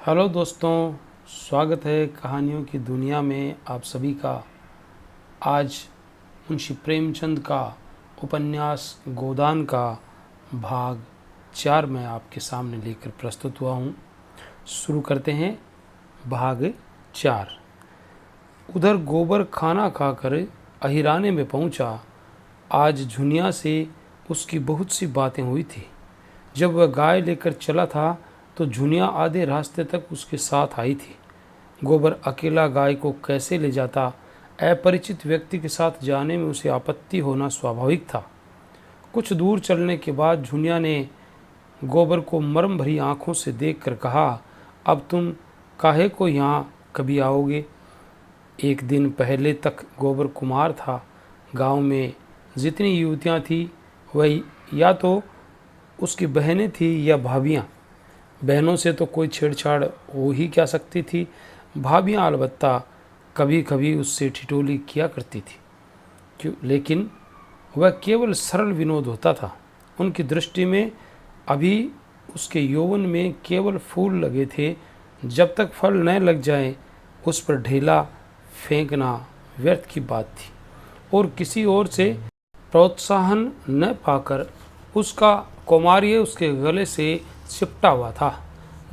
Hello दोस्तों, स्वागत है कहानियों की दुनिया में आप सभी का। आज मुंशी प्रेमचंद का उपन्यास गोदान का भाग 4 मैं आपके सामने लेकर प्रस्तुत हुआ हूँ। शुरू करते हैं भाग 4। उधर गोबर खाना खाकर अहिराने में पहुँचा। आज झुनिया से उसकी बहुत सी बातें हुई थी। जब वह गाय लेकर चला था तो झुनिया आधे रास्ते तक उसके साथ आई थी। गोबर अकेला गाय को कैसे ले जाता? अपरिचित व्यक्ति के साथ जाने में उसे आपत्ति होना स्वाभाविक था। कुछ दूर चलने के बाद झुनिया ने गोबर को मर्म भरी आंखों से देखकर कहा, अब तुम काहे को यहाँ कभी आओगे? एक दिन पहले तक गोबर कुमार था। गांव में जितनी युवतियाँ थी वह या तो उसकी बहनें थी या भाभियाँ। बहनों से तो कोई छेड़छाड़ हो ही क्या सकती थी। भाभियाँ अलबत्ता कभी कभी उससे ठिठोली किया करती थी, लेकिन वह केवल सरल विनोद होता था। उनकी दृष्टि में अभी उसके यौवन में केवल फूल लगे थे। जब तक फल न लग जाए उस पर ढेला फेंकना व्यर्थ की बात थी। और किसी ओर से प्रोत्साहन न पाकर उसका कौमार्य उसके गले से चिपटा हुआ था।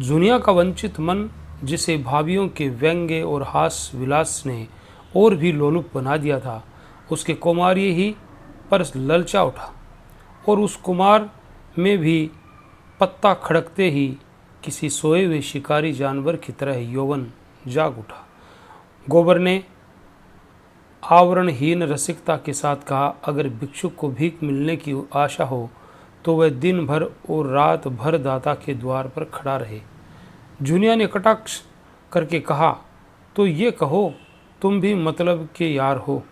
दुनिया का वंचित मन, जिसे भाभियों के व्यंग्य और हास विलास ने और भी लोलुप बना दिया था, उसके कौमार्य ही पर ललचा उठा। और उस कुमार में भी पत्ता खड़कते ही किसी सोए हुए शिकारी जानवर की तरह यौवन जाग उठा। गोबर ने आवरणहीन रसिकता के साथ कहा, अगर भिक्षुक को भीख मिलने की आशा हो तो वह दिन भर और रात भर दाता के द्वार पर खड़ा रहे। झुनिया ने कटाक्ष करके कहा, तो ये कहो तुम भी मतलब के यार हो।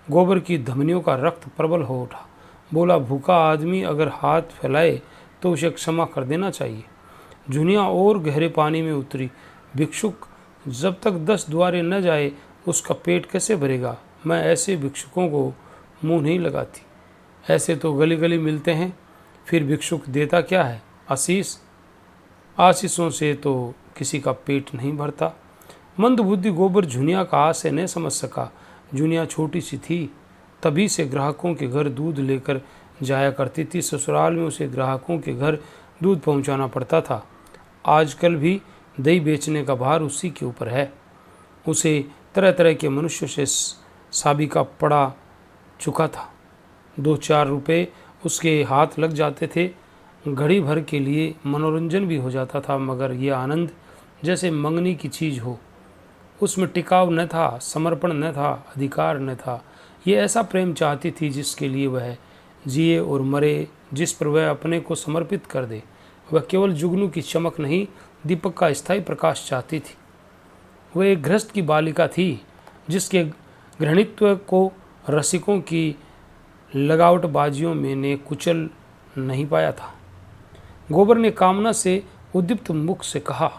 गोबर की धमनियों का रक्त प्रबल हो उठा। बोला, भूखा आदमी अगर हाथ फैलाए तो उसे क्षमा कर देना चाहिए। झुनिया और गहरे पानी में उतरी। भिक्षुक जब तक 10 द्वारे न जाए उसका पेट कैसे भरेगा? मैं ऐसे भिक्षुकों को मुंह नहीं लगाती। ऐसे तो गली गली मिलते हैं। फिर भिक्षुक देता क्या है? आशीष। आशीषों से तो किसी का पेट नहीं भरता। मंदबुद्धि गोबर झुनिया का आशय न समझ सका। झुनिया छोटी सी थी, तभी से ग्राहकों के घर दूध लेकर जाया करती थी। ससुराल में उसे ग्राहकों के घर दूध पहुंचाना पड़ता था। आजकल भी दही बेचने का भार उसी के ऊपर है। उसे तरह तरह के मनुष्यों से साबिका पड़ा चुका था। 2-4 रुपये उसके हाथ लग जाते थे। घड़ी भर के लिए मनोरंजन भी हो जाता था, मगर यह आनंद जैसे मंगनी की चीज़ हो। उसमें टिकाव न था, समर्पण न था, अधिकार न था। ये ऐसा प्रेम चाहती थी जिसके लिए वह जिए और मरे, जिस पर वह अपने को समर्पित कर दे। वह केवल जुगनू की चमक नहीं, दीपक का स्थायी प्रकाश चाहती थी। वह एक गृहस्थ की बालिका थी जिसके घृणित्व को रसिकों की लगावटबाजियों में ने कुचल नहीं पाया था। गोबर ने कामना से उद्दीप्त मुख से कहा,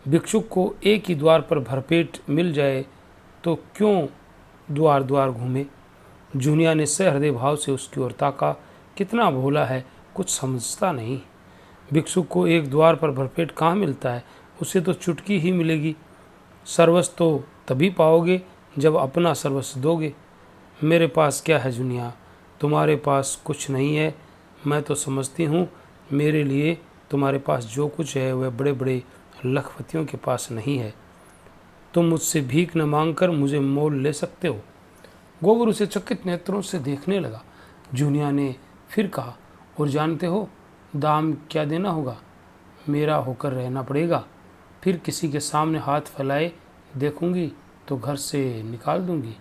भिक्षुक को एक ही द्वार पर भरपेट मिल जाए तो क्यों द्वार द्वार घूमे? झुनिया ने सहृदय भाव से उसकी ओर ताका। कितना भोला है, कुछ समझता नहीं। भिक्षुक को एक द्वार पर भरपेट कहाँ मिलता है? उसे तो चुटकी ही मिलेगी। सर्वस्व तो तभी पाओगे जब अपना सर्वस्व दोगे। मेरे पास क्या है झुनिया? तुम्हारे पास कुछ नहीं है। मैं तो समझती हूँ मेरे लिए तुम्हारे पास जो कुछ है वह बड़े बड़े लखपतियों के पास नहीं है। तुम मुझसे भीख न मांगकर मुझे मोल ले सकते हो। गोबर उसे चकित नेत्रों से देखने लगा। झुनिया ने फिर कहा, और जानते हो दाम क्या देना होगा? मेरा होकर रहना पड़ेगा। फिर किसी के सामने हाथ फैलाए देखूंगी तो घर से निकाल दूंगी।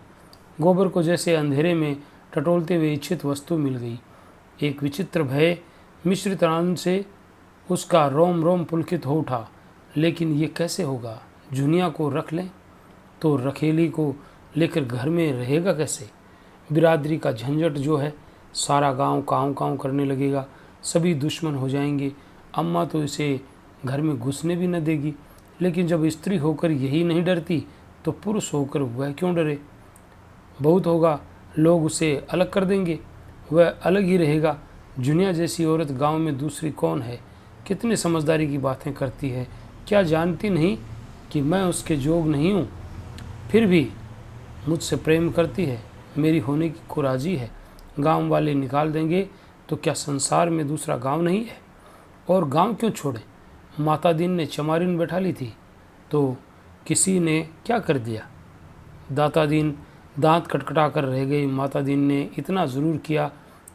गोबर को जैसे अंधेरे में टटोलते हुए इच्छित वस्तु मिल गई। एक विचित्र भय मिश्रित आनंद से उसका रोम रोम पुलकित हो उठा। लेकिन ये कैसे होगा? झुनिया को रख लें तो रखेली को लेकर घर में रहेगा कैसे? बिरादरी का झंझट जो है, सारा गांव काँव काँव करने लगेगा। सभी दुश्मन हो जाएंगे। अम्मा तो इसे घर में घुसने भी न देगी। लेकिन जब स्त्री होकर यही नहीं डरती तो पुरुष होकर वह क्यों डरे? बहुत होगा, लोग उसे अलग कर देंगे, वह अलग ही रहेगा। झुनिया जैसी औरत गांव में दूसरी कौन है? कितनी समझदारी की बातें करती है, क्या जानती नहीं कि मैं उसके जोग नहीं हूँ? फिर भी मुझसे प्रेम करती है, मेरी होने को राजी है। गांव वाले निकाल देंगे तो क्या संसार में दूसरा गांव नहीं है? और गांव क्यों छोड़े? माता दीन ने चमारिन बैठा ली थी तो किसी ने क्या कर दिया? दाता दीन दांत कटकटा कर रह गई। माता दीन ने इतना ज़रूर किया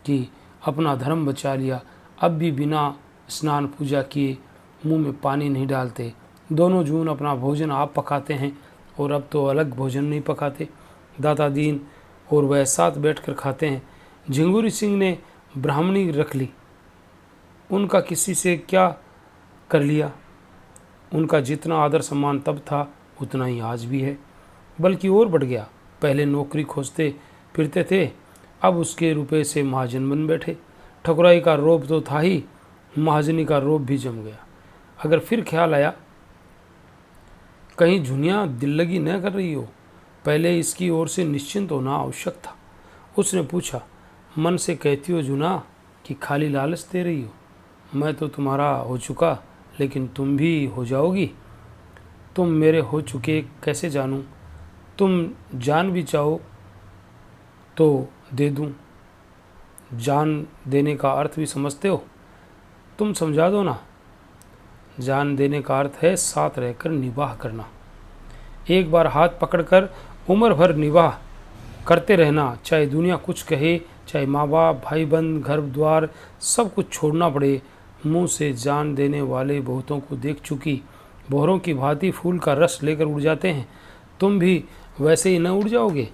कि अपना धर्म बचा लिया। अब भी बिना स्नान पूजा किए मुंह में पानी नहीं डालते। दोनों जून अपना भोजन आप पकाते हैं और अब तो अलग भोजन नहीं पकाते। दाता दीन और वह साथ बैठकर खाते हैं। झिंगुरी सिंह ने ब्राह्मणी रख ली, उनका किसी से क्या कर लिया? उनका जितना आदर सम्मान तब था उतना ही आज भी है, बल्कि और बढ़ गया। पहले नौकरी खोजते फिरते थे, अब उसके रुपए से महाजन बन बैठे। ठकुराई का रोब तो था ही, महाजनी का रोब भी जम गया। अगर फिर ख्याल आया कहीं झुनिया दिल लगी न कर रही हो, पहले इसकी ओर से निश्चिंत होना आवश्यक था। उसने पूछा, मन से कहती हो जुना कि खाली लालच दे रही हो? मैं तो तुम्हारा हो चुका, लेकिन तुम भी हो जाओगी। तुम मेरे हो चुके कैसे जानूं? तुम जान भी चाहो तो दे दूं। जान देने का अर्थ भी समझते हो? तुम समझा दो ना। जान देने का अर्थ है साथ रहकर निवाह करना। एक बार हाथ पकड़कर उम्र भर निवाह करते रहना, चाहे दुनिया कुछ कहे, चाहे माँ बाप, भाई बंद, घर द्वार सब कुछ छोड़ना पड़े। मुंह से जान देने वाले बहुतों को देख चुकी। भौरों की भांति फूल का रस लेकर उड़ जाते हैं। तुम भी वैसे ही न उड़ जाओगे?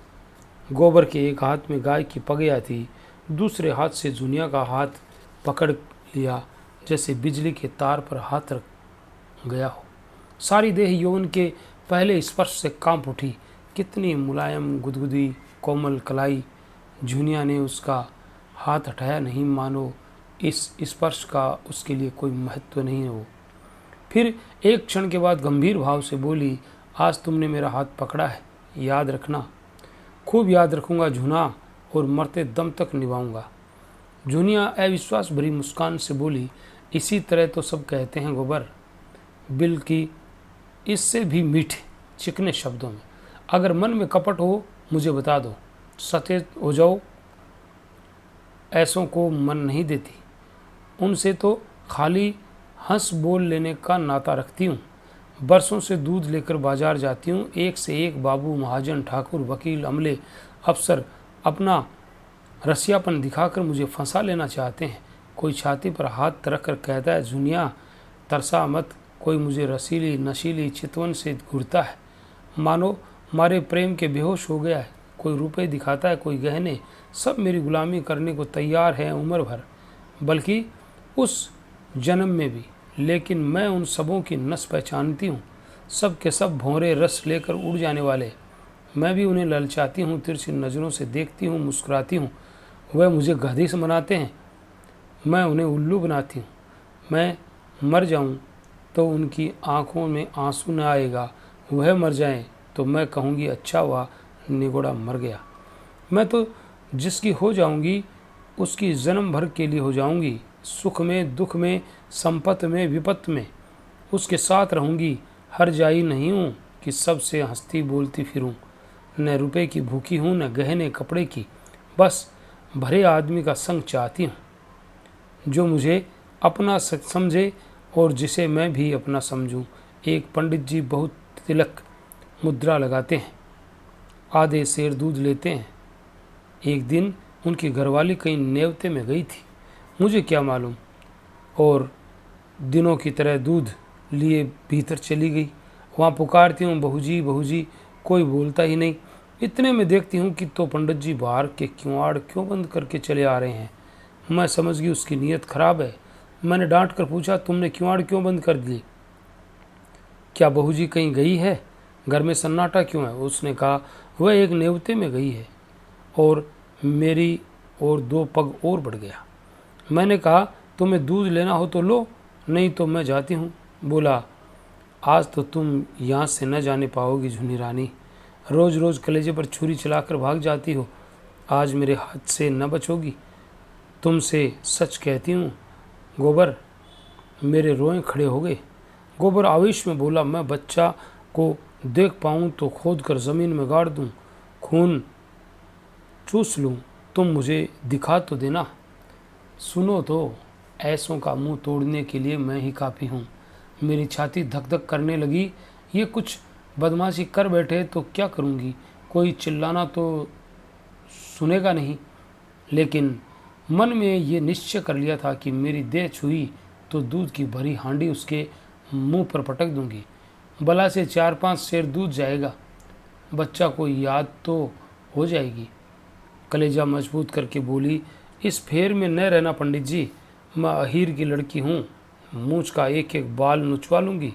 गोबर के एक हाथ में गाय की पगया थी, दूसरे हाथ से दुनिया का हाथ पकड़ लिया, जैसे बिजली के तार पर हाथ रख गया हो। सारी देह यौवन के पहले स्पर्श से कांप उठी। कितनी मुलायम गुदगुदी कोमल कलाई। झुनिया ने उसका हाथ हटाया नहीं, मानो इस स्पर्श का उसके लिए कोई महत्व नहीं हो। फिर एक क्षण के बाद गंभीर भाव से बोली, आज तुमने मेरा हाथ पकड़ा है, याद रखना। खूब याद रखूंगा झुना, और मरते दम तक निभाऊंगा। झुनिया अविश्वास भरी मुस्कान से बोली, इसी तरह तो सब कहते हैं गोबर, बल्कि इससे भी मीठे चिकने शब्दों में। अगर मन में कपट हो मुझे बता दो, सचेत हो जाओ। ऐसों को मन नहीं देती, उनसे तो खाली हंस बोल लेने का नाता रखती हूँ। बरसों से दूध लेकर बाजार जाती हूँ, एक से एक बाबू, महाजन, ठाकुर, वकील, अमले, अफसर अपना रसियापन दिखाकर मुझे फंसा लेना चाहते हैं। कोई छाती पर हाथ रख कर कहता है, जुनिया तरसा मत, कोई मुझे रसीली नशीली चितवन से घूरता है, मानो मारे प्रेम के बेहोश हो गया है। कोई रुपए दिखाता है, कोई गहने, सब मेरी गुलामी करने को तैयार हैं उम्र भर, बल्कि उस जन्म में भी। लेकिन मैं उन सबों की नस पहचानती हूँ, सब के सब भौरे रस लेकर उड़ जाने वाले। मैं भी उन्हें ललचाती हूँ, तिरछी नज़रों से देखती हूँ, मुस्कुराती हूँ। वह मुझे गधी से मनाते हैं, मैं उन्हें उल्लू बनाती हूँ। मैं मर जाऊँ तो उनकी आँखों में आंसू न आएगा, वह मर जाएं तो मैं कहूँगी अच्छा हुआ निगोड़ा मर गया। मैं तो जिसकी हो जाऊँगी उसकी जन्म भर के लिए हो जाऊँगी, सुख में दुख में संपत्ति में विपत्ति में उसके साथ रहूँगी। हर जाई नहीं हूँ कि सबसे हंसती बोलती फिरूँ, न रुपए की भूखी हूँ न गहने कपड़े की, बस भरे आदमी का संग चाहती हूँ, जो मुझे अपना समझे और जिसे मैं भी अपना समझूं। एक पंडित जी बहुत तिलक मुद्रा लगाते हैं, आधे सेर दूध लेते हैं। एक दिन उनकी घरवाली कहीं नेवते में गई थी, मुझे क्या मालूम, और दिनों की तरह दूध लिए भीतर चली गई। वहाँ पुकारती हूँ, बहू जी, कोई बोलता ही नहीं। इतने में देखती हूँ कि तो पंडित जी बाहर के किवाड़ क्यों बंद करके चले आ रहे हैं। मैं समझ गई उसकी नीयत खराब है। मैंने डांट कर पूछा, तुमने किवाड़ क्यों बंद कर दी? क्या बहू जी कहीं गई है? घर में सन्नाटा क्यों है? उसने कहा, वह एक नेवते में गई है। और मेरी और दो पग और बढ़ गया। मैंने कहा, तुम्हें दूध लेना हो तो लो, नहीं तो मैं जाती हूँ। बोला, आज तो तुम यहाँ से न जाने पाओगी झुनी रानी, रोज़ रोज़ कलेजे पर छुरी चलाकर भाग जाती हो, आज मेरे हाथ से न बचोगी। तुमसे सच कहती हूँ गोबर। मेरे रोए खड़े हो गए। गोबर आवेश में बोला, मैं बच्चा को देख पाऊं तो खोद कर ज़मीन में गाड़ दूं, खून चूस लूं, तुम मुझे दिखा तो देना। सुनो तो, ऐसों का मुंह तोड़ने के लिए मैं ही काफ़ी हूँ। मेरी छाती धक धक करने लगी। ये कुछ बदमाशी कर बैठे तो क्या करूँगी, कोई चिल्लाना तो सुनेगा नहीं। लेकिन मन में ये निश्चय कर लिया था कि मेरी देह छुई तो दूध की भरी हांडी उसके मुंह पर पटक दूंगी। भला से 4-5 सेर दूध जाएगा, बच्चा को याद तो हो जाएगी। कलेजा मजबूत करके बोली, इस फेर में न रहना पंडित जी, मैं अहीर की लड़की हूँ, मूंछ का एक एक बाल नुचवा लूँगी।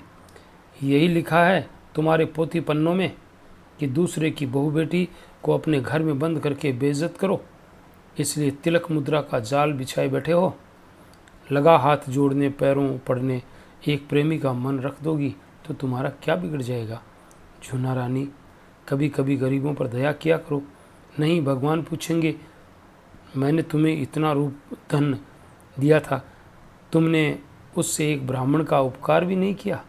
यही लिखा है तुम्हारे पोथी पन्नों में कि दूसरे की बहू बेटी को अपने घर में बंद करके बेइज्जत करो, इसलिए तिलक मुद्रा का जाल बिछाए बैठे हो। लगा हाथ जोड़ने पैरों पड़ने एक प्रेमी का मन रख दोगी तो तुम्हारा क्या बिगड़ जाएगा। झूना रानी, कभी कभी गरीबों पर दया किया करो, नहीं भगवान पूछेंगे मैंने तुम्हें इतना रूप धन दिया था, तुमने उससे एक ब्राह्मण का उपकार भी नहीं किया,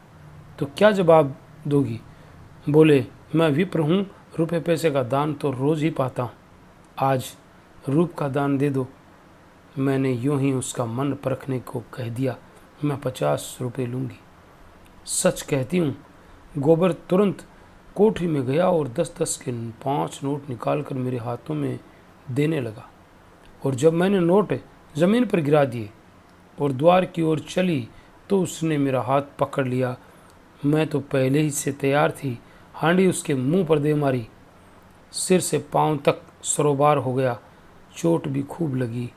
तो क्या जवाब दोगी। बोले, मैं विप्र हूँ, रुपये पैसे का दान तो रोज़ ही पाता हूँ, आज रूप का दान दे दो। मैंने यूं ही उसका मन परखने को कह दिया, मैं 50 रुपये लूँगी। सच कहती हूँ। गोबर तुरंत कोठरी में गया और 10-10 के 5 नोट निकालकर मेरे हाथों में देने लगा, और जब मैंने नोट ज़मीन पर गिरा दिए और द्वार की ओर चली तो उसने मेरा हाथ पकड़ लिया। मैं तो पहले ही से तैयार थी, हांडी उसके मुंह पर दे मारी, सिर से पांव तक सरोबार हो गया, चोट भी खूब लगी।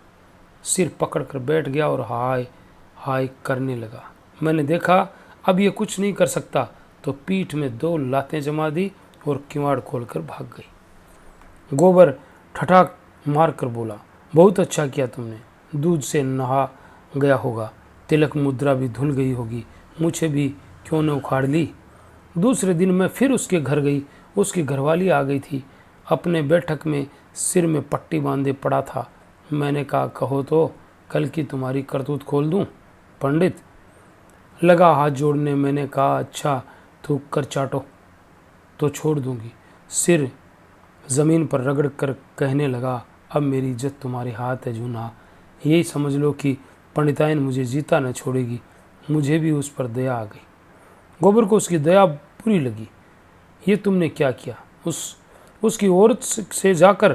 सिर पकड़ कर बैठ गया और हाय हाय करने लगा। मैंने देखा अब ये कुछ नहीं कर सकता, तो पीठ में 2 लातें जमा दी और किवाड़ खोलकर भाग गई। गोबर ठठाक मार कर बोला, बहुत अच्छा किया तुमने, दूध से नहा गया होगा, तिलक मुद्रा भी धुल गई होगी, मुझे भी क्यों न उखाड़ ली। दूसरे दिन मैं फिर उसके घर गई, उसकी घरवाली आ गई थी, अपने बैठक में सिर में पट्टी बांधे पड़ा था। मैंने कहा, कहो तो कल की तुम्हारी करतूत खोल दूं। पंडित लगा हाथ जोड़ने। मैंने कहा, अच्छा थूक कर चाटो तो छोड़ दूंगी। सिर ज़मीन पर रगड़ कर कहने लगा, अब मेरी इज्जत तुम्हारे हाथ है जूना, यही समझ लो कि पंडिताइन मुझे जीता न छोड़ेगी। मुझे भी उस पर दया आ गई। गोबर को उसकी दया बुरी लगी। ये तुमने क्या किया, उसकी औरत से जाकर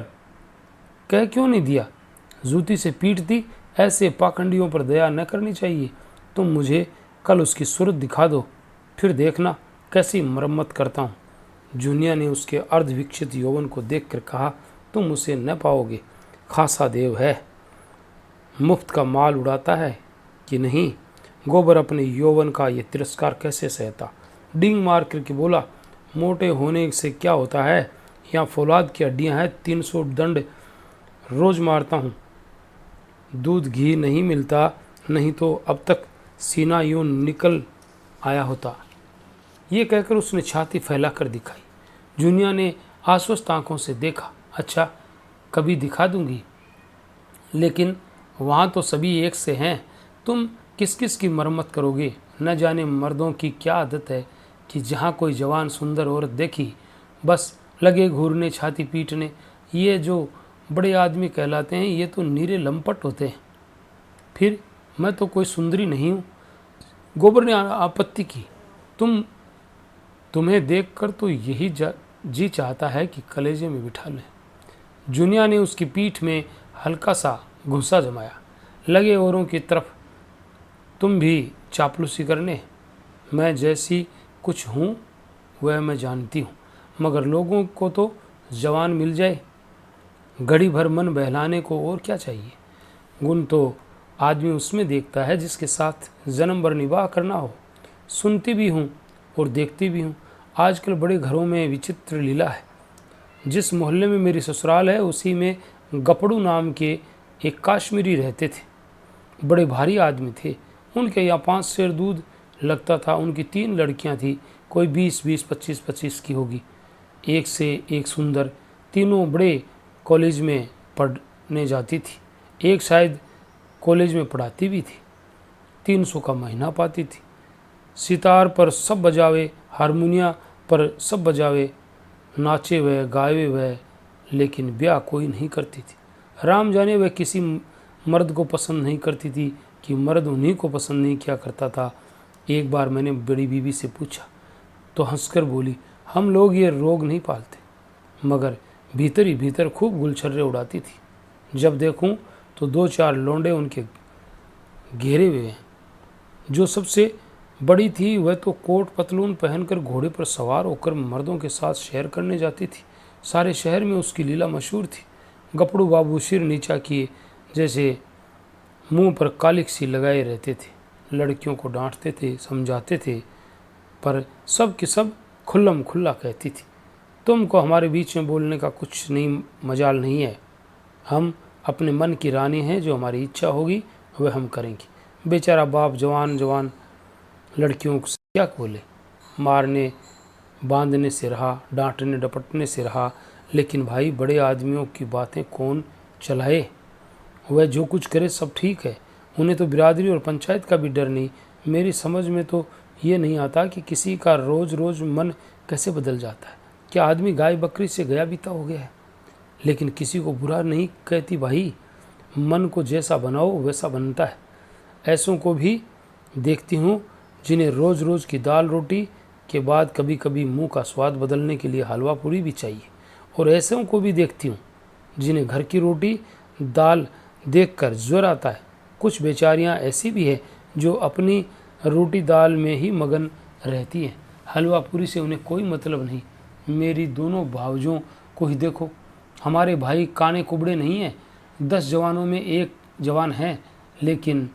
कह क्यों नहीं दिया, जूती से पीट दी। ऐसे पाखंडियों पर दया न करनी चाहिए। तुम मुझे कल उसकी सूरत दिखा दो, फिर देखना कैसी मरम्मत करता हूँ। जूनिया ने उसके अर्धविकसित यौवन को देखकर कहा, तुम उसे न पाओगे, खासा देव है, मुफ्त का माल उड़ाता है कि नहीं। गोबर अपने यौवन का ये तिरस्कार कैसे सहता। डींग मार करके बोला, मोटे होने से क्या होता है, यहाँ फौलाद की हड्डियाँ हैं, 300 दंड रोज मारता हूँ, दूध घी नहीं मिलता, नहीं तो अब तक सीना यूं निकल आया होता। ये कहकर उसने छाती फैलाकर दिखाई। जूनिया ने आश्वस्त आंखों से देखा, अच्छा कभी दिखा दूंगी, लेकिन वहाँ तो सभी एक से हैं, तुम किस किस की मरम्मत करोगे। न जाने मर्दों की क्या आदत है कि जहाँ कोई जवान सुंदर औरत देखी बस लगे घूरने, छाती पीटने। ये जो बड़े आदमी कहलाते हैं ये तो नीरे लंपट होते हैं। फिर मैं तो कोई सुंदरी नहीं हूँ। गोबर ने आपत्ति की, तुम्हें देखकर तो यही जी चाहता है कि कलेजे में बिठा लें। जूनिया ने उसकी पीठ में हल्का सा घुसा जमाया, लगे औरों की तरफ, तुम भी चापलूसी करने। मैं जैसी कुछ हूँ वह मैं जानती हूँ, मगर लोगों को तो जवान मिल जाए, घड़ी भर मन बहलाने को और क्या चाहिए। गुण तो आदमी उसमें देखता है जिसके साथ जन्म भर निवाह करना हो। सुनती भी हूँ और देखती भी हूँ। आजकल बड़े घरों में विचित्र लीला है। जिस मोहल्ले में मेरी ससुराल है उसी में गपड़ू नाम के एक काश्मीरी रहते थे। बड़े भारी आदमी थे। उनके यहाँ 5 सेर दूध लगता था। उनकी 3 लड़कियाँ थी, कोई 20-20, 25-25 की होगी, एक से एक सुंदर। तीनों बड़े कॉलेज में पढ़ने जाती थी, एक शायद कॉलेज में पढ़ाती भी थी। 300 का महीना पाती थी। सितार पर सब बजावे, हारमोनिया पर सब बजावे, नाचे वह गावे वह, लेकिन ब्याह कोई नहीं करती थी। राम जाने वह किसी मर्द को पसंद नहीं करती थी कि मर्द उन्हीं को पसंद नहीं किया करता था। एक बार मैंने बड़ी बीवी से पूछा तो हंसकर बोली, हम लोग ये रोग नहीं पालते, मगर भीतर ही भीतर खूब गुलछर्रे उड़ाती थी। जब देखूं तो 2-4 लौंडे उनके घेरे हुए हैं। जो सबसे बड़ी थी वह तो कोट पतलून पहनकर घोड़े पर सवार होकर मर्दों के साथ शहर करने जाती थी। सारे शहर में उसकी लीला मशहूर थी। गपड़ू बाबू सिर नीचा किए जैसे मुंह पर कालिक सी लगाए रहते थे। लड़कियों को डांटते थे, समझाते थे, पर सब के सब खुल्लम खुल्ला कहती थी, तुमको हमारे बीच में बोलने का कुछ नहीं मजाल नहीं है। हम अपने मन की रानी हैं, जो हमारी इच्छा होगी वह हम करेंगे। बेचारा बाप जवान जवान लड़कियों को क्या बोले, मारने बांधने से रहा, डांटने डपटने से रहा, लेकिन भाई बड़े आदमियों की बातें कौन चलाए। वह जो कुछ करे सब ठीक है, उन्हें तो बिरादरी और पंचायत का भी डर नहीं। मेरी समझ में तो ये नहीं आता कि किसी का रोज़ रोज़ मन कैसे बदल जाता है। क्या आदमी गाय बकरी से गया बीता हो गया है? लेकिन किसी को बुरा नहीं कहती भाई, मन को जैसा बनाओ वैसा बनता है। ऐसों को भी देखती हूँ जिन्हें रोज़ रोज़ की दाल रोटी के बाद कभी कभी मुंह का स्वाद बदलने के लिए हलवा पूरी भी चाहिए, और ऐसों को भी देखती हूँ जिन्हें घर की रोटी दाल देखकर ज्वर आता है। कुछ बेचारियाँ ऐसी भी हैं जो अपनी रोटी दाल में ही मगन रहती हैं, हलवा पूरी से उन्हें कोई मतलब नहीं। मेरी दोनों भावजों को ही देखो, हमारे भाई काने कुबड़े नहीं हैं, 10 जवानों में एक जवान है, लेकिन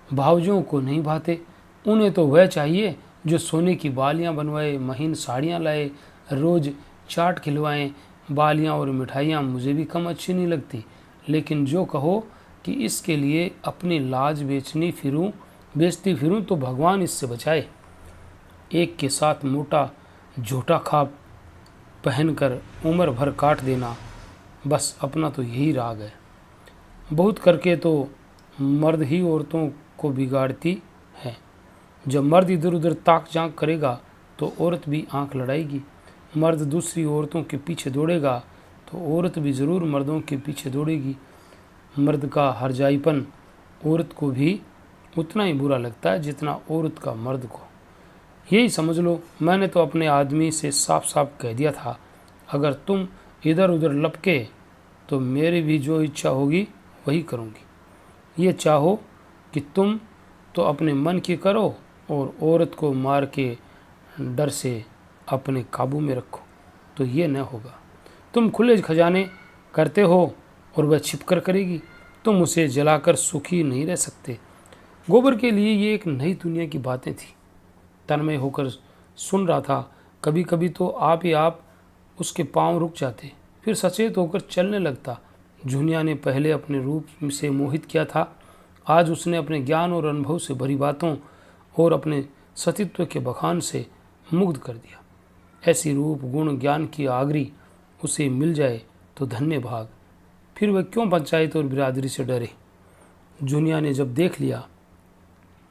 भावजों को नहीं भाते। उन्हें तो वह चाहिए जो सोने की बालियां बनवाए, महीन साड़ियां लाए, रोज़ चाट खिलवाएं। बालियां और मिठाइयां मुझे भी कम अच्छी नहीं लगती, लेकिन जो कहो कि इसके लिए अपनी लाज बेचती फिरूं तो भगवान इससे बचाए। एक के साथ मोटा झूठा खाब पहनकर उम्र भर काट देना, बस अपना तो यही राग है। बहुत करके तो मर्द ही औरतों को बिगाड़ती है। जब मर्द इधर उधर ताक झांक करेगा तो औरत भी आंख लड़ाएगी। मर्द दूसरी औरतों के पीछे दौड़ेगा तो औरत भी ज़रूर मर्दों के पीछे दौड़ेगी। मर्द का हरजाईपन औरत को भी उतना ही बुरा लगता है जितना औरत का मर्द को। यही समझ लो, मैंने तो अपने आदमी से साफ साफ कह दिया था, अगर तुम इधर उधर लपके तो मेरी भी जो इच्छा होगी वही करूँगी। ये चाहो कि तुम तो अपने मन की करो और औरत को मार के डर से अपने काबू में रखो, तो ये न होगा। तुम खुले खजाने करते हो और वह छिपकर करेगी। तुम उसे जलाकर सुखी नहीं रह सकते। गोबर के लिए ये एक नई दुनिया की बातें थी। तन्मय होकर सुन रहा था। कभी कभी तो आप ही आप उसके पांव रुक जाते, फिर सचेत होकर चलने लगता। जुनिया ने पहले अपने रूप से मोहित किया था, आज उसने अपने ज्ञान और अनुभव से भरी बातों और अपने सतीत्व के बखान से मुग्ध कर दिया। ऐसी रूप गुण ज्ञान की आगरी उसे मिल जाए तो धन्य भाग। फिर वह क्यों पंचायत और बिरादरी से डरे। जुनिया ने जब देख लिया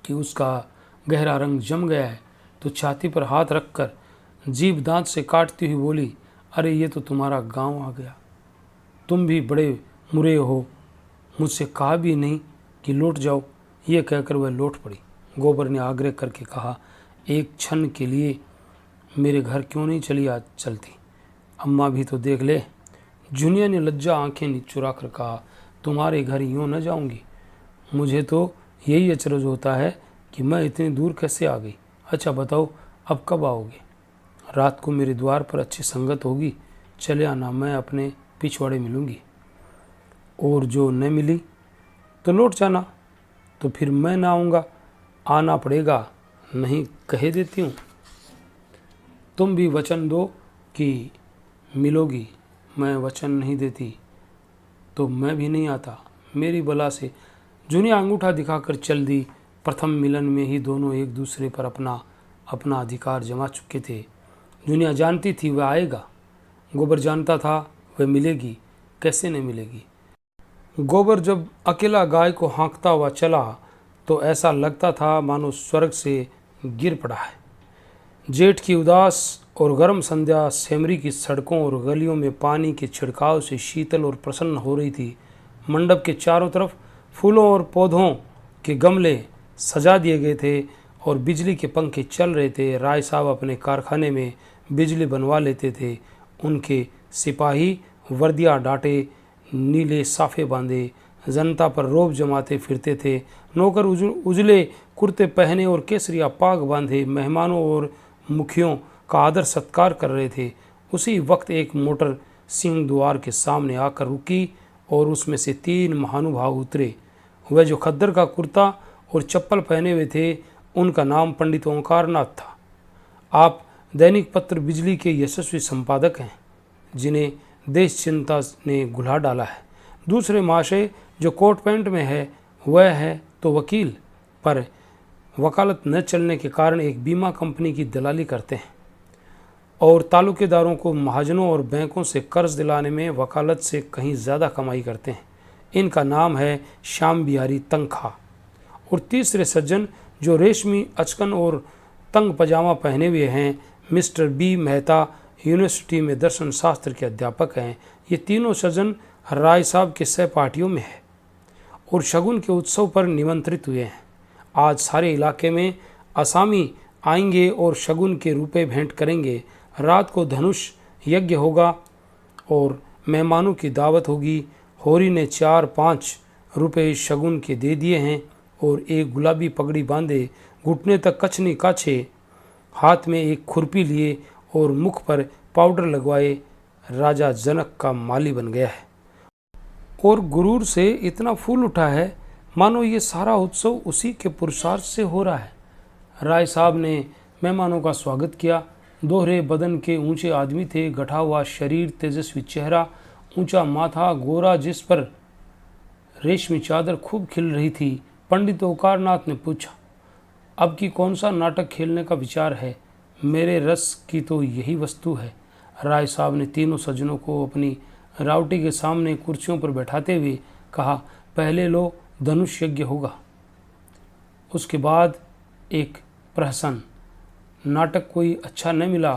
कि उसका गहरा रंग जम गया है तो छाती पर हाथ रखकर जीभ दांत से काटती हुई बोली, अरे ये तो तुम्हारा गांव आ गया। तुम भी बड़े मुरे हो, मुझसे कहा भी नहीं कि लौट जाओ। ये कहकर वह लौट पड़ी। गोबर ने आग्रह करके कहा, एक क्षण के लिए मेरे घर क्यों नहीं चलती, अम्मा भी तो देख ले। जुनिया ने लज्जा आंखें चुरा कर कहा, तुम्हारे घर यूँ न जाऊंगी। मुझे तो यही अचरज होता है कि मैं इतनी दूर कैसे आ गई। अच्छा बताओ, अब कब आओगे? रात को मेरे द्वार पर अच्छी संगत होगी, चले आना, मैं अपने पिछवाड़े मिलूंगी। और जो न मिली तो लौट जाना। तो फिर मैं ना आऊँगा, आना पड़ेगा, नहीं कह देती हूँ। तुम भी वचन दो कि मिलोगी। मैं वचन नहीं देती तो मैं भी नहीं आता, मेरी बला से। जुनिया अंगूठा दिखाकर चल दी। प्रथम मिलन में ही दोनों एक दूसरे पर अपना अधिकार जमा चुके थे। जुनिया जानती थी वह आएगा, गोबर जानता था वह मिलेगी, कैसे नहीं मिलेगी। गोबर जब अकेला गाय को हाँकता हुआ चला तो ऐसा लगता था मानो स्वर्ग से गिर पड़ा है। जेठ की उदास और गर्म संध्या सेमरी की सड़कों और गलियों में पानी के छिड़काव से शीतल और प्रसन्न हो रही थी। मंडप के चारों तरफ फूलों और पौधों के गमले सजा दिए गए थे और बिजली के पंखे चल रहे थे। राय साहब अपने कारखाने में बिजली बनवा लेते थे। उनके सिपाही वर्दियाँ डांटे, नीले साफे बांधे, जनता पर रौब जमाते फिरते थे। नौकर उजले कुर्ते पहने और केसरिया पाग बांधे मेहमानों और मुखियों का आदर सत्कार कर रहे थे। उसी वक्त एक मोटर सिंह द्वार के सामने आकर रुकी और उसमें से 3 महानुभाव उतरे। वह जो खद्दर का कुर्ता और चप्पल पहने हुए थे, उनका नाम पंडित ओंकारनाथ था। आप दैनिक पत्र बिजली के यशस्वी संपादक हैं, जिन्हें देश चिंता ने गुला डाला है। दूसरे महाशय जो कोट पैंट में है, वह है तो वकील, पर वकालत न चलने के कारण एक बीमा कंपनी की दलाली करते हैं और तालुकेदारों को महाजनों और बैंकों से कर्ज दिलाने में वकालत से कहीं ज़्यादा कमाई करते हैं। इनका नाम है श्याम बिहारी तंखा। और तीसरे सज्जन जो रेशमी अचकन और तंग पजामा पहने हुए हैं, मिस्टर बी मेहता, यूनिवर्सिटी में दर्शन शास्त्र के अध्यापक हैं। ये तीनों सज्जन राय साहब के सहपाठियों में है और शगुन के उत्सव पर निमंत्रित हुए हैं। आज सारे इलाके में असामी आएंगे और शगुन के रुपए भेंट करेंगे। रात को धनुष यज्ञ होगा और मेहमानों की दावत होगी। होरी ने 4-5 रुपए शगुन के दे दिए हैं और एक गुलाबी पगड़ी बांधे, घुटने तक कछनी काछे, हाथ में एक खुरपी लिए और मुख पर पाउडर लगवाए राजा जनक का माली बन गया है और गुरूर से इतना फूल उठा है मानो ये सारा उत्सव उसी के पुरुषार्थ से हो रहा है। राय साहब ने मेहमानों का स्वागत किया। दोहरे बदन के ऊंचे आदमी थे, गठा हुआ शरीर, तेजस्वी चेहरा, ऊंचा माथा, गोरा जिस पर रेशमी चादर खूब खिल रही थी। पंडित ओंकारनाथ ने पूछा, अब की कौन सा नाटक खेलने का विचार है? मेरे रस की तो यही वस्तु है। राय साहब ने तीनों सज्जनों को अपनी रावटी के सामने कुर्सियों पर बैठाते हुए कहा, पहले लो धनुष यज्ञ होगा, उसके बाद एक प्रहसन। नाटक कोई अच्छा न मिला,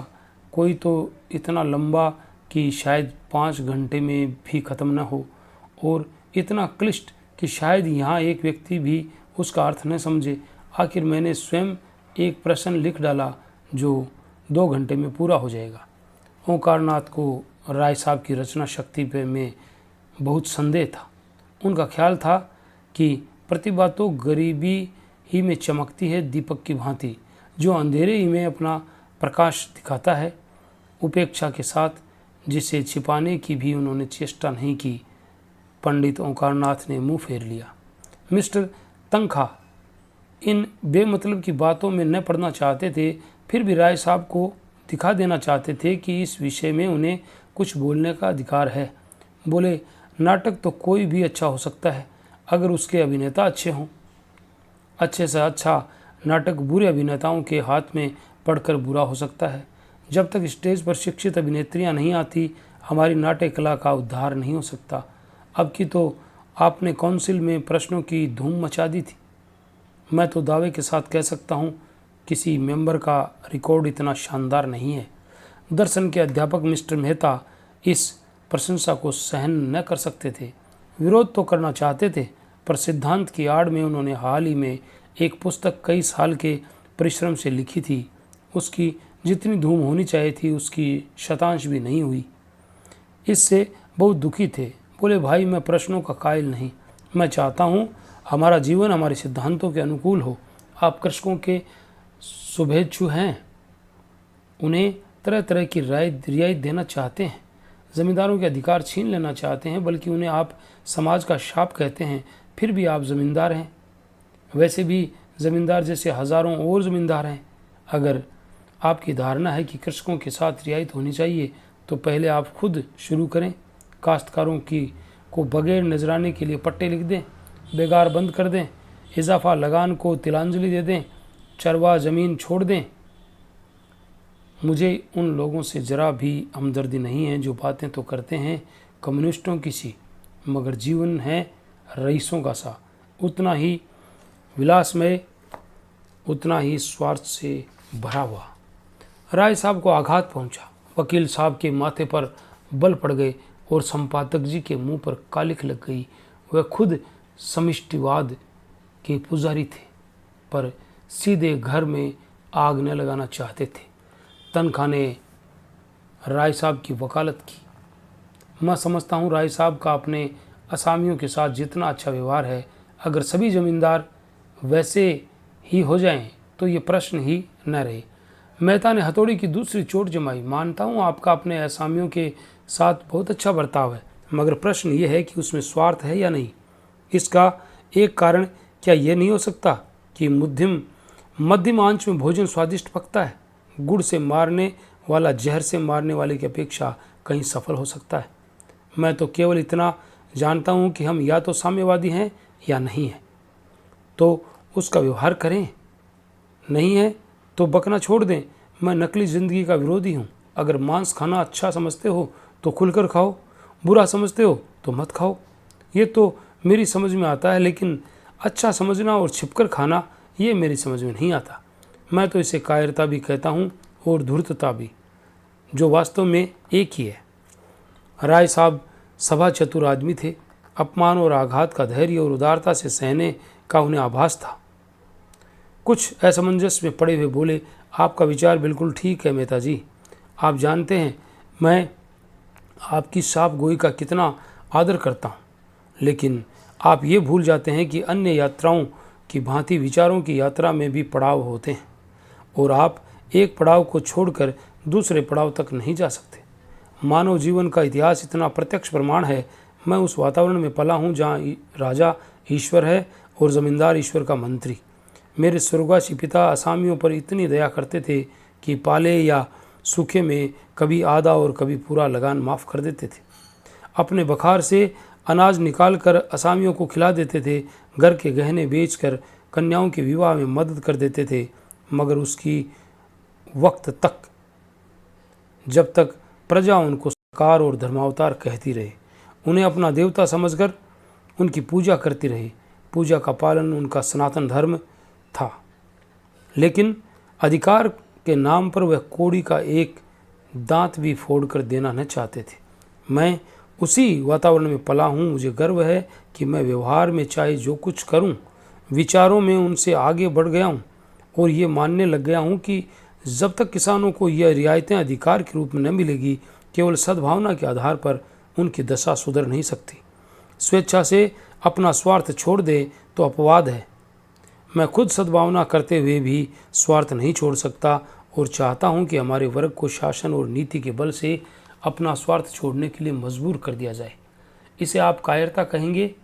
कोई तो इतना लंबा कि शायद 5 घंटे में भी ख़त्म न हो, और इतना क्लिष्ट कि शायद यहाँ एक व्यक्ति भी उसका अर्थ न समझे। आखिर मैंने स्वयं एक प्रश्न लिख डाला जो 2 घंटे में पूरा हो जाएगा। ओंकारनाथ को राय साहब की रचना शक्ति पे में बहुत संदेह था। उनका ख्याल था कि प्रतिभा तो गरीबी ही में चमकती है, दीपक की भांति, जो अंधेरे ही में अपना प्रकाश दिखाता है, उपेक्षा के साथ, जिसे छिपाने की भी उन्होंने चेष्टा नहीं की। पंडित ओंकारनाथ ने मुंह फेर लिया। मिस्टर तंखा इन बेमतलब की बातों में न पड़ना चाहते थे, फिर भी राय साहब को दिखा देना चाहते थे कि इस विषय में उन्हें कुछ बोलने का अधिकार है। बोले, नाटक तो कोई भी अच्छा हो सकता है अगर उसके अभिनेता अच्छे हों। अच्छे से अच्छा नाटक बुरे अभिनेताओं के हाथ में पड़कर बुरा हो सकता है। जब तक स्टेज पर शिक्षित अभिनेत्रियां नहीं आती, हमारी नाट्य कला का उद्धार नहीं हो सकता। अब की तो आपने काउंसिल में प्रश्नों की धूम मचा दी थी। मैं तो दावे के साथ कह सकता हूँ, किसी मेंबर का रिकॉर्ड इतना शानदार नहीं है। दर्शन के अध्यापक मिस्टर मेहता इस प्रशंसा को सहन न कर सकते थे। विरोध तो करना चाहते थे, पर सिद्धांत की आड़ में उन्होंने हाल ही में एक पुस्तक कई साल के परिश्रम से लिखी थी। उसकी जितनी धूम होनी चाहिए थी, उसकी शतांश भी नहीं हुई। इससे बहुत दुखी थे। बोले, भाई मैं प्रश्नों का कायल नहीं, मैं चाहता हूँ हमारा जीवन हमारे सिद्धांतों के अनुकूल हो। आप कृषकों के शुभेच्छु हैं, उन्हें तरह तरह की रियायत देना चाहते हैं, ज़मींदारों के अधिकार छीन लेना चाहते हैं, बल्कि उन्हें आप समाज का शाप कहते हैं। फिर भी आप ज़मींदार हैं। वैसे भी ज़मींदार जैसे हज़ारों और ज़मींदार हैं। अगर आपकी धारणा है कि कृषकों के साथ रियायत होनी चाहिए, तो पहले आप खुद शुरू करें। काश्तकारों को बगैर नजराने के लिए पट्टे लिख दें, बेगार बंद कर दें, इजाफा लगान को तिलांजलि दे दें, चरवा ज़मीन छोड़ दें। मुझे उन लोगों से ज़रा भी हमदर्दी नहीं है जो बातें तो करते हैं कम्युनिस्टों की सी, मगर जीवन है रईसों का सा, उतना ही विलासमय उतना ही स्वार्थ से भरा हुआ। राय साहब को आघात पहुंचा। वकील साहब के माथे पर बल पड़ गए और संपादक जी के मुंह पर कालिख लग गई। वह खुद समष्टिवाद के पुजारी थे, पर सीधे घर में आग न लगाना चाहते थे। तनखा ने राय साहब की वकालत की। मैं समझता हूँ राय साहब का अपने असामियों के साथ जितना अच्छा व्यवहार है, अगर सभी जमींदार वैसे ही हो जाएं तो ये प्रश्न ही न रहे। मेहता ने हथौड़ी की दूसरी चोट जमाई। मानता हूँ आपका अपने असामियों के साथ बहुत अच्छा बर्ताव है, मगर प्रश्न ये है कि उसमें स्वार्थ है या नहीं। इसका एक कारण क्या ये नहीं हो सकता कि मध्यम आंच में भोजन स्वादिष्ट पकता है? गुड़ से मारने वाला जहर से मारने वाले की अपेक्षा कहीं सफल हो सकता है। मैं तो केवल इतना जानता हूँ कि हम या तो साम्यवादी हैं या नहीं हैं, तो उसका व्यवहार करें। नहीं है तो बकना छोड़ दें। मैं नकली ज़िंदगी का विरोधी हूँ। अगर मांस खाना अच्छा समझते हो तो खुलकर खाओ, बुरा समझते हो तो मत खाओ। ये तो मेरी समझ में आता है, लेकिन अच्छा समझना और छिपकर खाना ये मेरी समझ में नहीं आता। मैं तो इसे कायरता भी कहता हूँ और धूर्तता भी, जो वास्तव में एक ही है। राय साहब सभा चतुर आदमी थे। अपमान और आघात का धैर्य और उदारता से सहने का उन्हें आभास था। कुछ असमंजस में पड़े हुए बोले, आपका विचार बिल्कुल ठीक है मेहता जी। आप जानते हैं मैं आपकी साफ गोई का कितना आदर करता हूँ, लेकिन आप ये भूल जाते हैं कि अन्य यात्राओं की भांति विचारों की यात्रा में भी पड़ाव होते हैं, और आप एक पड़ाव को छोड़कर दूसरे पड़ाव तक नहीं जा सकते। मानव जीवन का इतिहास इतना प्रत्यक्ष प्रमाण है। मैं उस वातावरण में पला हूँ जहाँ राजा ईश्वर है और ज़मींदार ईश्वर का मंत्री। मेरे स्वर्गवासी पिता असामियों पर इतनी दया करते थे कि पाले या सूखे में कभी आधा और कभी पूरा लगान माफ़ कर देते थे। अपने बखार से अनाज निकाल कर असामियों को खिला देते थे। घर के गहने बेचकर कन्याओं के विवाह में मदद कर देते थे, मगर उसकी वक्त तक जब तक प्रजा उनको सरकार और धर्मावतार कहती रहे, उन्हें अपना देवता समझकर उनकी पूजा करती रही। पूजा का पालन उनका सनातन धर्म था, लेकिन अधिकार के नाम पर वह कौड़ी का एक दांत भी फोड़ कर देना न चाहते थे। मैं उसी वातावरण में पला हूँ। मुझे गर्व है कि मैं व्यवहार में चाहे जो कुछ करूँ, विचारों में उनसे आगे बढ़ गया हूँ और ये मानने लग गया हूँ कि जब तक किसानों को यह रियायतें अधिकार के रूप में न मिलेगी, केवल सद्भावना के आधार पर उनकी दशा सुधर नहीं सकती। स्वेच्छा से अपना स्वार्थ छोड़ दे तो अपवाद है। मैं खुद सद्भावना करते हुए भी स्वार्थ नहीं छोड़ सकता और चाहता हूँ कि हमारे वर्ग को शासन और नीति के बल से अपना स्वार्थ छोड़ने के लिए मजबूर कर दिया जाए। इसे आप कायरता कहेंगे,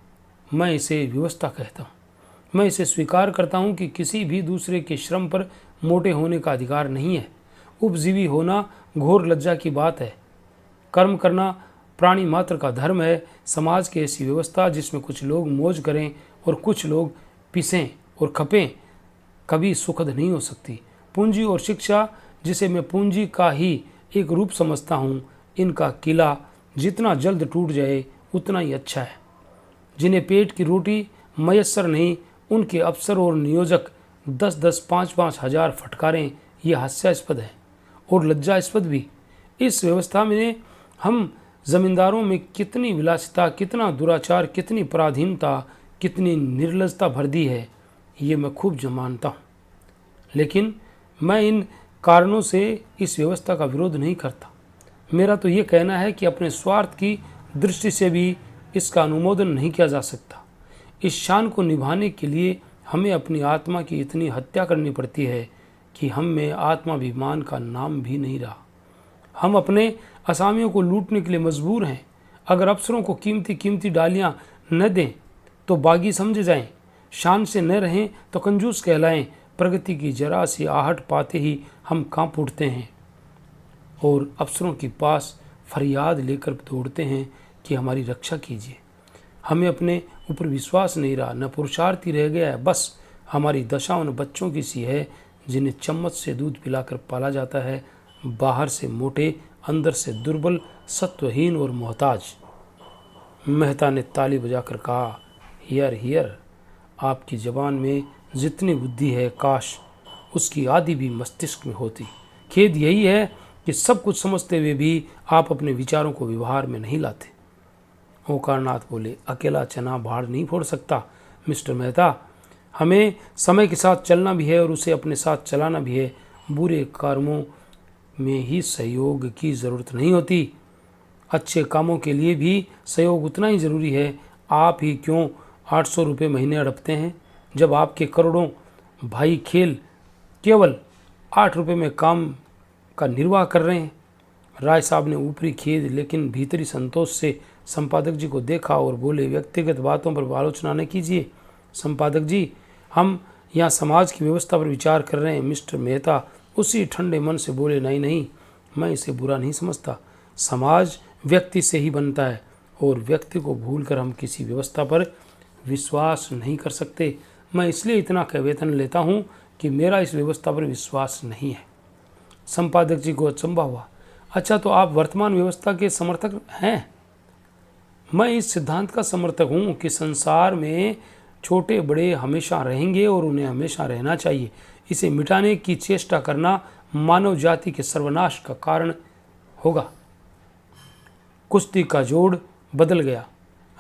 मैं इसे व्यवस्था कहता हूँ। मैं इसे स्वीकार करता हूँ कि किसी भी दूसरे के श्रम पर मोटे होने का अधिकार नहीं है। उपजीवी होना घोर लज्जा की बात है। कर्म करना प्राणी मात्र का धर्म है। समाज की ऐसी व्यवस्था जिसमें कुछ लोग मौज करें और कुछ लोग पिसें और खपें कभी सुखद नहीं हो सकती। पूंजी और शिक्षा, जिसे मैं पूंजी का ही एक रूप समझता हूँ, इनका किला जितना जल्द टूट जाए उतना ही अच्छा है। जिन्हें पेट की रोटी मयस्सर नहीं, उनके अफसर और नियोजक 10-10, 5-5 हज़ार फटकारें, ये हास्यास्पद है और लज्जास्पद भी। इस व्यवस्था में हम जमींदारों में कितनी विलासिता, कितना दुराचार, कितनी पराधीनता, कितनी निर्लजता भर दी है, ये मैं खूब मानता हूँ। लेकिन मैं इन कारणों से इस व्यवस्था का विरोध नहीं करता। मेरा तो ये कहना है कि अपने स्वार्थ की दृष्टि से भी इसका अनुमोदन नहीं किया जा सकता। इस शान को निभाने के लिए हमें अपनी आत्मा की इतनी हत्या करनी पड़ती है कि हम में आत्माभिमान का नाम भी नहीं रहा। हम अपने असामियों को लूटने के लिए मजबूर हैं। अगर अफसरों को कीमती कीमती डालियाँ न दें तो बागी समझे जाएं, शान से न रहें तो कंजूस कहलाएं। प्रगति की जरा सी आहट पाते ही हम कांप उठते हैं और अफसरों के पास फरियाद लेकर दौड़ते हैं कि हमारी रक्षा कीजिए। हमें अपने ऊपर विश्वास नहीं रहा, न पुरुषार्थी रह गया है। बस हमारी दशा उन बच्चों की सी है जिन्हें चम्मच से दूध पिलाकर पाला जाता है, बाहर से मोटे, अंदर से दुर्बल, सत्वहीन और मोहताज। मेहता ने ताली बजाकर कहा, हियर हियर। आपकी ज़बान में जितनी बुद्धि है, काश उसकी आदि भी मस्तिष्क में होती। खेद यही है कि सब कुछ समझते हुए भी आप अपने विचारों को व्यवहार में नहीं लाते। ओंकारनाथ बोले, अकेला चना भाड़ नहीं फोड़ सकता मिस्टर मेहता, हमें समय के साथ चलना भी है और उसे अपने साथ चलाना भी है। बुरे कर्मों में ही सहयोग की ज़रूरत नहीं होती, अच्छे कामों के लिए भी सहयोग उतना ही ज़रूरी है। आप ही क्यों 800 रुपये महीने अड़पते हैं, जब आपके करोड़ों भाई खेल केवल 8 रुपये में काम का निर्वाह कर रहे हैं। राय साहब ने ऊपरी खेद लेकिन भीतरी संतोष से संपादक जी को देखा और बोले, व्यक्तिगत बातों पर आलोचना न कीजिए संपादक जी, हम यहाँ समाज की व्यवस्था पर विचार कर रहे हैं। मिस्टर मेहता उसी ठंडे मन से बोले, नहीं नहीं, मैं इसे बुरा नहीं समझता। समाज व्यक्ति से ही बनता है और व्यक्ति को भूलकर हम किसी व्यवस्था पर विश्वास नहीं कर सकते। मैं इसलिए इतना का वेतन लेता हूँ कि मेरा इस व्यवस्था पर विश्वास नहीं है। संपादक जी को अचंभा हुआ, अच्छा तो आप वर्तमान व्यवस्था के समर्थक हैं? मैं इस सिद्धांत का समर्थक हूँ कि संसार में छोटे बड़े हमेशा रहेंगे और उन्हें हमेशा रहना चाहिए। इसे मिटाने की चेष्टा करना मानव जाति के सर्वनाश का कारण होगा। कुश्ती का जोड़ बदल गया।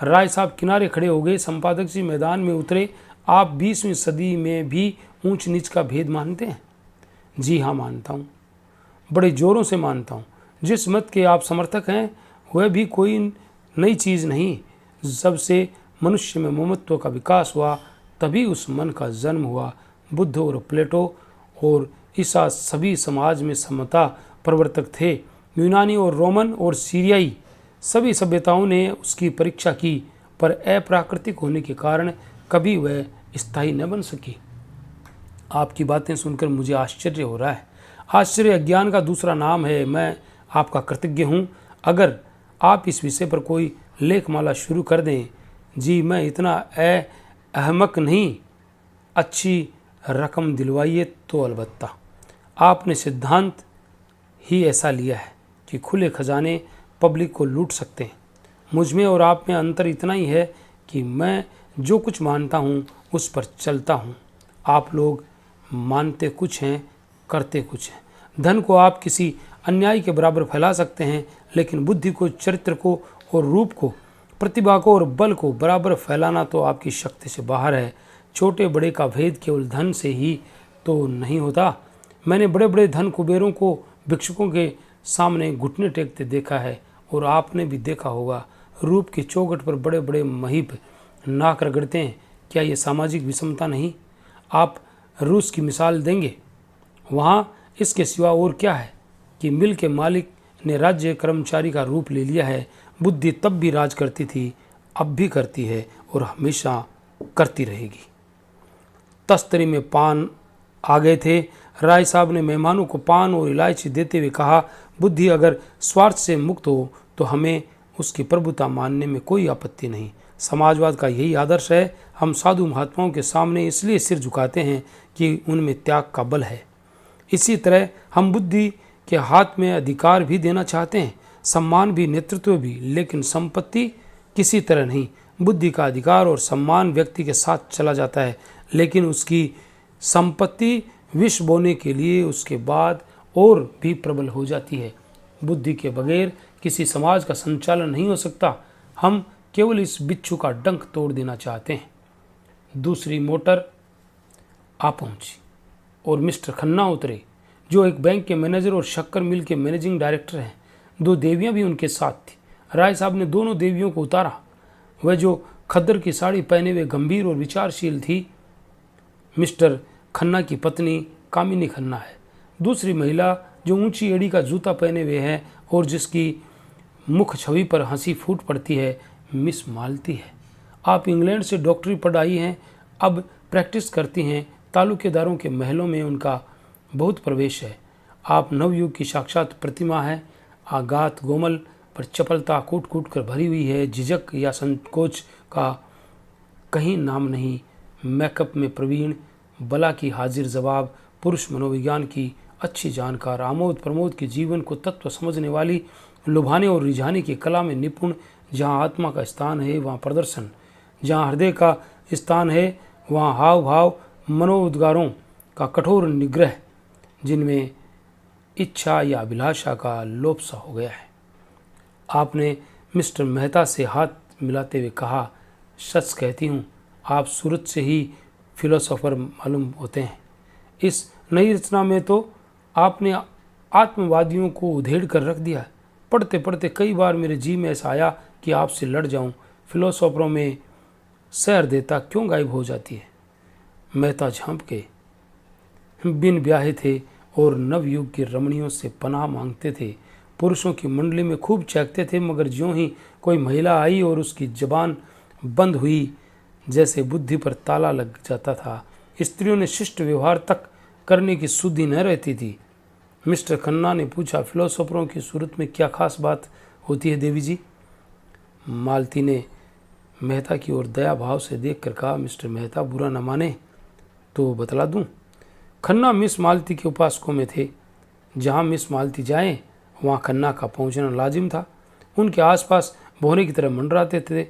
राय साहब किनारे खड़े हो गए। संपादक जी मैदान में उतरे। आप 20वीं सदी में भी ऊंच नीच का भेद मानते हैं? जी हाँ मानता हूँ, बड़े जोरों से मानता हूँ। जिस मत के आप समर्थक हैं वह भी कोई नई चीज़ नहीं। जब से मनुष्य में ममत्व का विकास हुआ तभी उस मन का जन्म हुआ। बुद्ध और प्लेटो और ईसा सभी समाज में समता प्रवर्तक थे। यूनानी और रोमन और सीरियाई सभी सभ्यताओं ने उसकी परीक्षा की, पर अप्राकृतिक होने के कारण कभी वह स्थायी न बन सकी। आपकी बातें सुनकर मुझे आश्चर्य हो रहा है। आश्चर्य अज्ञान का दूसरा नाम है। मैं आपका कृतज्ञ हूँ। अगर आप इस विषय पर कोई लेखमाला शुरू कर दें। जी मैं इतना अहमक नहीं, अच्छी रकम दिलवाइए तो अलबत्ता। आपने सिद्धांत ही ऐसा लिया है कि खुले खजाने पब्लिक को लूट सकते हैं। मुझ में और आप में अंतर इतना ही है कि मैं जो कुछ मानता हूँ उस पर चलता हूँ। आप लोग मानते कुछ हैं, करते कुछ हैं। धन को आप किसी अन्याय के बराबर फैला सकते हैं, लेकिन बुद्धि को, चरित्र को और रूप को, प्रतिभा को और बल को बराबर फैलाना तो आपकी शक्ति से बाहर है। छोटे बड़े का भेद केवल धन से ही तो नहीं होता। मैंने बड़े बड़े धन कुबेरों को भिक्षुकों के सामने घुटने टेकते देखा है, और आपने भी देखा होगा। रूप की चौखट पर बड़े बड़े महीप नाक रगड़ते हैं। क्या ये सामाजिक विषमता नहीं? आप रूस की मिसाल देंगे, वहाँ इसके सिवा और क्या है कि मिल के मालिक ने राज्य कर्मचारी का रूप ले लिया है। बुद्धि तब भी राज करती थी, अब भी करती है और हमेशा करती रहेगी। तस्तरी में पान आ गए थे। राय साहब ने मेहमानों को पान और इलायची देते हुए कहा, बुद्धि अगर स्वार्थ से मुक्त हो तो हमें उसकी प्रभुता मानने में कोई आपत्ति नहीं। समाजवाद का यही आदर्श है। हम साधु महात्माओं के सामने इसलिए सिर झुकाते हैं कि उनमें त्याग का बल है। इसी तरह हम बुद्धि के हाथ में अधिकार भी देना चाहते हैं, सम्मान भी, नेतृत्व भी, लेकिन संपत्ति किसी तरह नहीं। बुद्धि का अधिकार और सम्मान व्यक्ति के साथ चला जाता है, लेकिन उसकी संपत्ति विष बोने के लिए उसके बाद और भी प्रबल हो जाती है। बुद्धि के बगैर किसी समाज का संचालन नहीं हो सकता। हम केवल इस बिच्छू का डंक तोड़ देना चाहते हैं। दूसरी मोटर आ पहुंची और मिस्टर खन्ना उतरे, जो एक बैंक के मैनेजर और शक्कर मिल के मैनेजिंग डायरेक्टर हैं। 2 देवियां भी उनके साथ थी। राय साहब ने दोनों देवियों को उतारा। वह जो खद्दर की साड़ी पहने हुए गंभीर और विचारशील थी, मिस्टर खन्ना की पत्नी कामिनी खन्ना है। दूसरी महिला जो ऊंची एड़ी का जूता पहने हुए है और जिसकी मुख छवि पर हंसी फूट पड़ती है, मिस मालती है। आप इंग्लैंड से डॉक्टरी पढ़ाई हैं, अब प्रैक्टिस करती हैं। तालुकेदारों के महलों में उनका बहुत प्रवेश है। आप नवयुग की साक्षात प्रतिमा है। आगात गोमल पर चपलता कूट कूट कर भरी हुई है। झिझक या संकोच का कहीं नाम नहीं। मेकअप में प्रवीण, बला की हाजिर जवाब, पुरुष मनोविज्ञान की अच्छी जानकार, आमोद प्रमोद के जीवन को तत्व समझने वाली, लुभाने और रिझाने की कला में निपुण। जहाँ आत्मा का स्थान है वहाँ प्रदर्शन, जहाँ हृदय का स्थान है वहाँ हाव भाव मनोउद्गारों का कठोर निग्रह जिनमें इच्छा या अभिलाषा का लोप सा हो गया है। आपने मिस्टर मेहता से हाथ मिलाते हुए कहा, सच कहती हूँ, आप सूरत से ही फिलोसोफर मालूम होते हैं। इस नई रचना में तो आपने आत्मवादियों को उधेड़ कर रख दिया। पढ़ते पढ़ते कई बार मेरे जी में ऐसा आया कि आपसे लड़ जाऊं। फिलोसोफरों में सहृदयता क्यों गायब हो जाती है? मेहता झांप के बिन ब्याहे थे और नवयुग की रमणियों से पनाह मांगते थे। पुरुषों की मंडली में खूब चहकते थे, मगर ज्यों ही कोई महिला आई और उसकी जबान बंद हुई, जैसे बुद्धि पर ताला लग जाता था। स्त्रियों ने शिष्ट व्यवहार तक करने की सुधि न रहती थी। मिस्टर खन्ना ने पूछा, फिलोसोफरों की सूरत में क्या खास बात होती है देवी जी? मालती ने मेहता की ओर दया भाव से देखकर कहा, मिस्टर मेहता बुरा न माने तो बतला दूं। खन्ना मिस मालती के उपासकों में थे। जहां मिस मालती जाएं वहां खन्ना का पहुंचना लाजिम था। उनके आसपास भौरे की तरह मंडराते थे।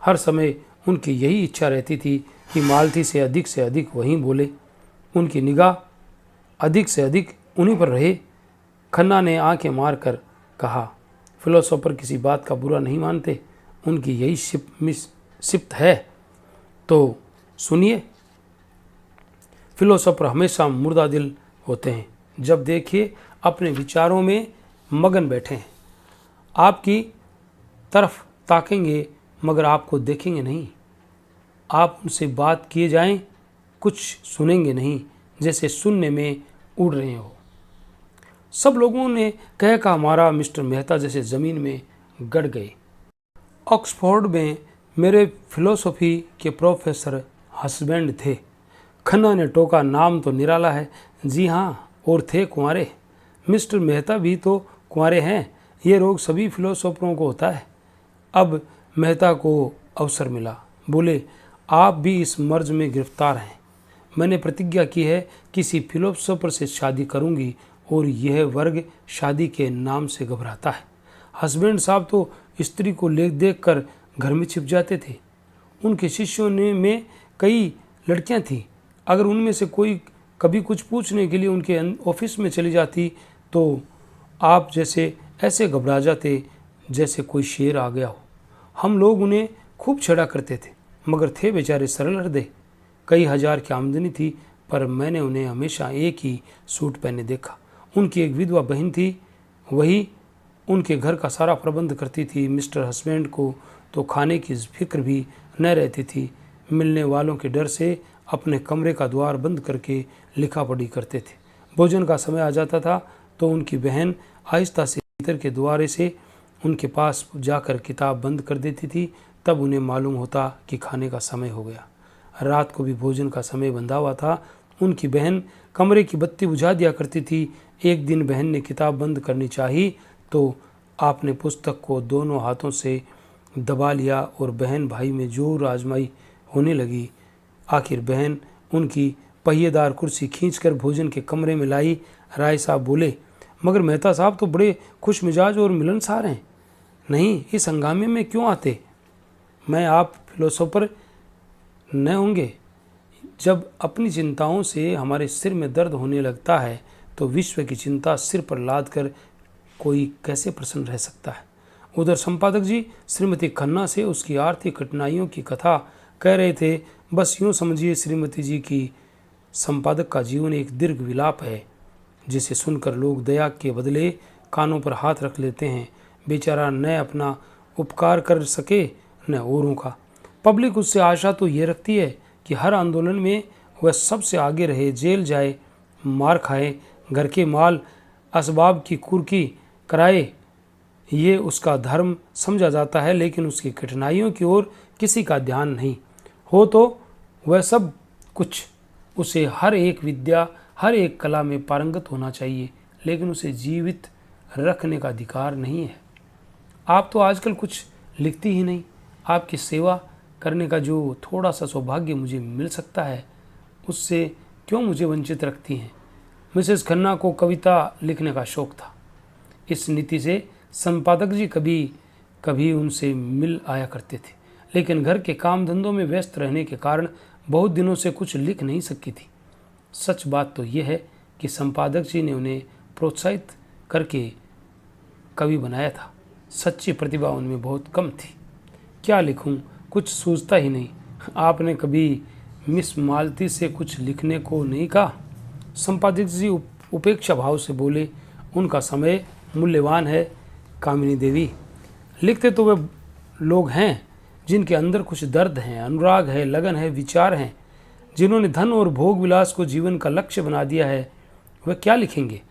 हर समय उनकी यही इच्छा रहती थी कि मालती से अधिक वहीं बोले, उनकी निगाह अधिक से अधिक उन्हीं पर रहे। खन्ना ने आंखें मारकर कहा, फिलोसोफर किसी बात का बुरा नहीं मानते, उनकी यही सिफ्त है तो सुनिए। फिलोसोफर हमेशा मुर्दा दिल होते हैं। जब देखिए अपने विचारों में मगन बैठे हैं। आपकी तरफ ताकेंगे मगर आपको देखेंगे नहीं। आप उनसे बात किए जाएं, कुछ सुनेंगे नहीं, जैसे सुनने में उड़ रहे हो। सब लोगों ने कहा हमारा मिस्टर मेहता जैसे ज़मीन में गड़ गए। ऑक्सफोर्ड में मेरे फिलोसॉफी के प्रोफेसर हस्बैंड थे। खन्ना ने टोका, नाम तो निराला है। जी हाँ, और थे कुंवारे। मिस्टर मेहता भी तो कुंवारे हैं। ये रोग सभी फिलोसोफरों को होता है। अब मेहता को अवसर मिला। बोले, आप भी इस मर्ज में गिरफ्तार हैं। मैंने प्रतिज्ञा की है किसी फिलोसोफर से शादी करूंगी और यह वर्ग शादी के नाम से घबराता है। हस्बैंड साहब तो स्त्री को देख कर घर में छिप जाते थे। उनके शिष्यों में कई लड़कियां थीं। अगर उनमें से कोई कभी कुछ पूछने के लिए उनके ऑफिस में चली जाती तो आप जैसे ऐसे घबरा जाते जैसे कोई शेर आ गया हो। हम लोग उन्हें खूब छेड़ा करते थे, मगर थे बेचारे सरल हृदय। कई हजार की आमदनी थी, पर मैंने उन्हें हमेशा एक ही सूट पहने देखा। उनकी एक विधवा बहन थी, वही उनके घर का सारा प्रबंध करती थी। मिस्टर हस्बैंड को तो खाने की फिक्र भी न रहती थी। मिलने वालों के डर से अपने कमरे का द्वार बंद करके लिखा पढ़ी करते थे। भोजन का समय आ जाता था तो उनकी बहन आहिस्ता से भीतर के द्वारे से उनके पास जाकर किताब बंद कर देती थी। तब उन्हें मालूम होता कि खाने का समय हो गया। रात को भी भोजन का समय बंधा हुआ था। उनकी बहन कमरे की बत्ती बुझा दिया करती थी। एक दिन बहन ने किताब बंद करनी चाहिए तो आपने पुस्तक को दोनों हाथों से दबा लिया और बहन भाई में जोर आजमाई होने लगी। आखिर बहन उनकी पहिएदार कुर्सी खींचकर भोजन के कमरे में लाई। राय साहब बोले, मगर मेहता साहब तो बड़े खुश मिजाज और मिलनसार हैं, नहीं इस हंगामे में क्यों आते? मैं आप फिलोसोफर न होंगे? जब अपनी चिंताओं से हमारे सिर में दर्द होने लगता है तो विश्व की चिंता सिर पर लाद कर कोई कैसे प्रसन्न रह सकता है? उधर संपादक जी श्रीमती खन्ना से उसकी आर्थिक कठिनाइयों की कथा कह रहे थे। बस यूँ समझिए श्रीमती जी की संपादक का जीवन एक दीर्घ विलाप है, जिसे सुनकर लोग दया के बदले कानों पर हाथ रख लेते हैं। बेचारा न अपना उपकार कर सके न औरों का। पब्लिक उससे आशा तो ये रखती है कि हर आंदोलन में वह सबसे आगे रहे, जेल जाए, मार खाए, घर के माल असबाब की कुर्की कराए। ये उसका धर्म समझा जाता है, लेकिन उसकी कठिनाइयों की ओर किसी का ध्यान नहीं हो तो वह सब कुछ। उसे हर एक विद्या, हर एक कला में पारंगत होना चाहिए, लेकिन उसे जीवित रखने का अधिकार नहीं है। आप तो आजकल कुछ लिखती ही नहीं। आपकी सेवा करने का जो थोड़ा सा सौभाग्य मुझे मिल सकता है, उससे क्यों मुझे वंचित रखती हैं? मिसेस खन्ना को कविता लिखने का शौक था। इस नीति से संपादक जी कभी कभी उनसे मिल आया करते थे, लेकिन घर के काम धंधों में व्यस्त रहने के कारण बहुत दिनों से कुछ लिख नहीं सकी थी। सच बात तो यह है कि संपादक जी ने उन्हें प्रोत्साहित करके कवि बनाया था। सच्ची प्रतिभा उनमें बहुत कम थी। क्या लिखूं, कुछ सूझता ही नहीं। आपने कभी मिस मालती से कुछ लिखने को नहीं कहा? संपादक जी उपेक्षा भाव से बोले, उनका समय मूल्यवान है कामिनी देवी। लिखते तो वे लोग हैं जिनके अंदर कुछ दर्द है, अनुराग है, लगन है, विचार हैं। जिन्होंने धन और भोग विलास को जीवन का लक्ष्य बना दिया है, वे क्या लिखेंगे?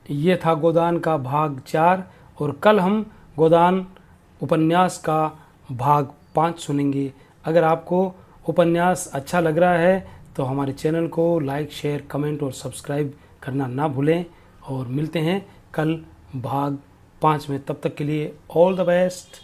ये था गोदान का भाग 4 और कल हम गोदान उपन्यास का भाग 5 सुनेंगे। अगर आपको उपन्यास अच्छा लग रहा है तो हमारे चैनल को लाइक, शेयर, कमेंट और सब्सक्राइब करना ना भूलें और मिलते हैं कल भाग 5 में। तब तक के लिए ऑल द बेस्ट।